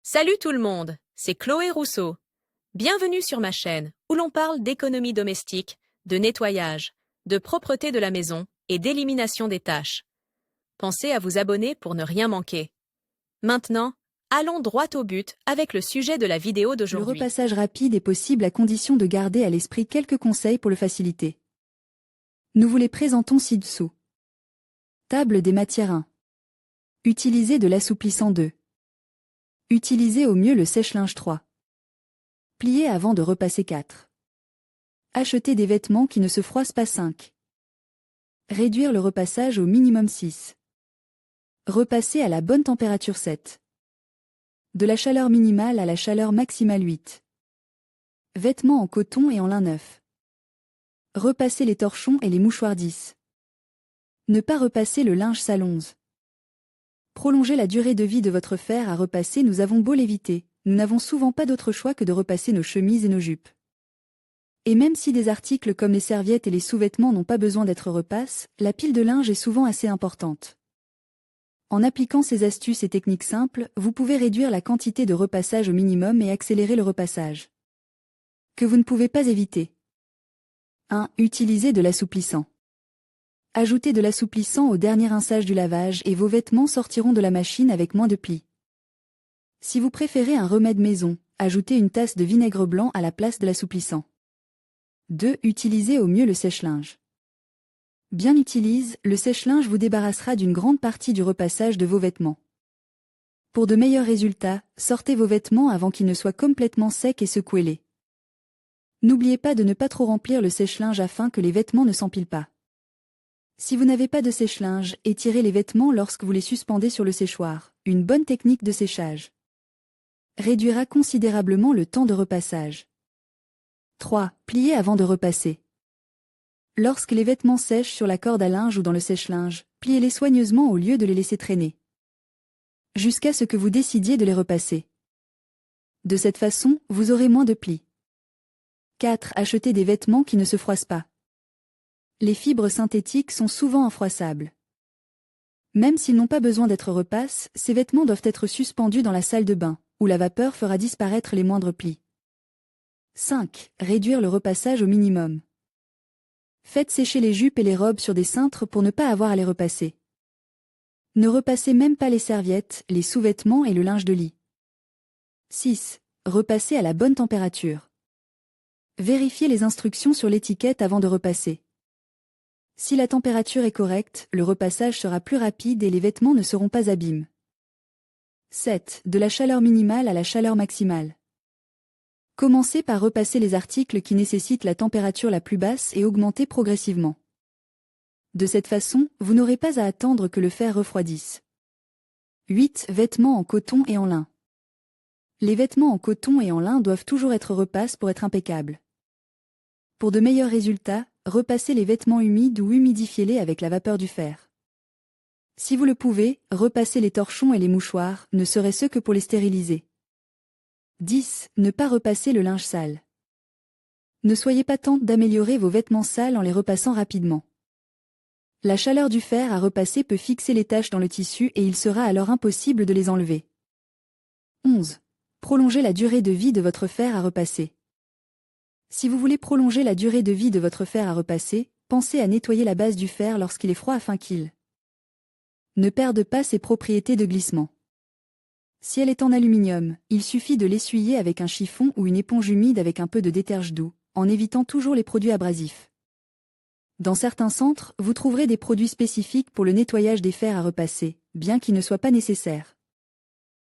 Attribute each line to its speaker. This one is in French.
Speaker 1: Salut tout le monde, c'est Chloé Rousseau. Bienvenue sur ma chaîne où l'on parle d'économie domestique, de nettoyage, de propreté de la maison et d'élimination des tâches. Pensez à vous abonner pour ne rien manquer. Maintenant, allons droit au but avec le sujet de la vidéo
Speaker 2: Le
Speaker 1: d'aujourd'hui.
Speaker 2: repassage rapide est possible à condition de garder à l'esprit quelques conseils pour le faciliter. Nous vous les présentons ci-dessous. Table des matières 1. Utilisez de l'assouplissant 2. Utilisez au mieux le sèche-linge 3. Pliez avant de repasser 4. Achetez des vêtements qui ne se froissent pas 5. Réduire le repassage au minimum 6. Repasser à la bonne température 7. De la chaleur minimale à la chaleur maximale 8. Vêtements en coton et en lin neuf. Repasser les torchons et les mouchoirs 10. Ne pas repasser le linge sale 11. Prolonger la durée de vie de votre fer à repasser. Nous avons beau l'éviter, nous n'avons souvent pas d'autre choix que de repasser nos chemises et nos jupes. Et même si des articles comme les serviettes et les sous-vêtements n'ont pas besoin d'être repasses, la pile de linge est souvent assez importante. En appliquant ces astuces et techniques simples, vous pouvez réduire la quantité de repassage au minimum et accélérer le repassage. Que vous ne pouvez pas éviter. 1. Utilisez de l'assouplissant. Ajoutez de l'assouplissant au dernier rinçage du lavage et vos vêtements sortiront de la machine avec moins de plis. Si vous préférez un remède maison, ajoutez une tasse de vinaigre blanc à la place de l'assouplissant. 2. Utilisez au mieux le sèche-linge. Bien utilise, le sèche-linge vous débarrassera d'une grande partie du repassage de vos vêtements. Pour de meilleurs résultats, sortez vos vêtements avant qu'ils ne soient complètement secs et secouez-les. N'oubliez pas de ne pas trop remplir le sèche-linge afin que les vêtements ne s'empilent pas. Si vous n'avez pas de sèche-linge, étirez les vêtements lorsque vous les suspendez sur le séchoir, une bonne technique de séchage. Réduira considérablement le temps de repassage. 3. Pliez avant de repasser. Lorsque les vêtements sèchent sur la corde à linge ou dans le sèche-linge, pliez-les soigneusement au lieu de les laisser traîner. Jusqu'à ce que vous décidiez de les repasser. De cette façon, vous aurez moins de plis. 4. Achetez des vêtements qui ne se froissent pas. Les fibres synthétiques sont souvent infroissables. Même s'ils n'ont pas besoin d'être repasses, ces vêtements doivent être suspendus dans la salle de bain, où la vapeur fera disparaître les moindres plis. 5. Réduire le repassage au minimum. Faites sécher les jupes et les robes sur des cintres pour ne pas avoir à les repasser. Ne repassez même pas les serviettes, les sous-vêtements et le linge de lit. 6. Repassez à la bonne température. Vérifiez les instructions sur l'étiquette avant de repasser. Si la température est correcte, le repassage sera plus rapide et les vêtements ne seront pas abîmes. 7. De la chaleur minimale à la chaleur maximale. Commencez par repasser les articles qui nécessitent la température la plus basse et augmenter progressivement. De cette façon, vous n'aurez pas à attendre que le fer refroidisse. 8. Vêtements en coton et en lin. Les vêtements en coton et en lin doivent toujours être repasses pour être impeccables. Pour de meilleurs résultats, repassez les vêtements humides ou humidifiez-les avec la vapeur du fer. Si vous le pouvez, repassez les torchons et les mouchoirs, ne serait-ce que pour les stériliser. 10. Ne pas repasser le linge sale. Ne soyez pas tente d'améliorer vos vêtements sales en les repassant rapidement. La chaleur du fer à repasser peut fixer les taches dans le tissu et il sera alors impossible de les enlever. 11. Prolongez la durée de vie de votre fer à repasser. Si vous voulez prolonger la durée de vie de votre fer à repasser, pensez à nettoyer la base du fer lorsqu'il est froid afin qu'il ne perde pas ses propriétés de glissement. Si elle est en aluminium, il suffit de l'essuyer avec un chiffon ou une éponge humide avec un peu de déterge doux, en évitant toujours les produits abrasifs. Dans certains centres, vous trouverez des produits spécifiques pour le nettoyage des fers à repasser, bien qu'ils ne soient pas nécessaires.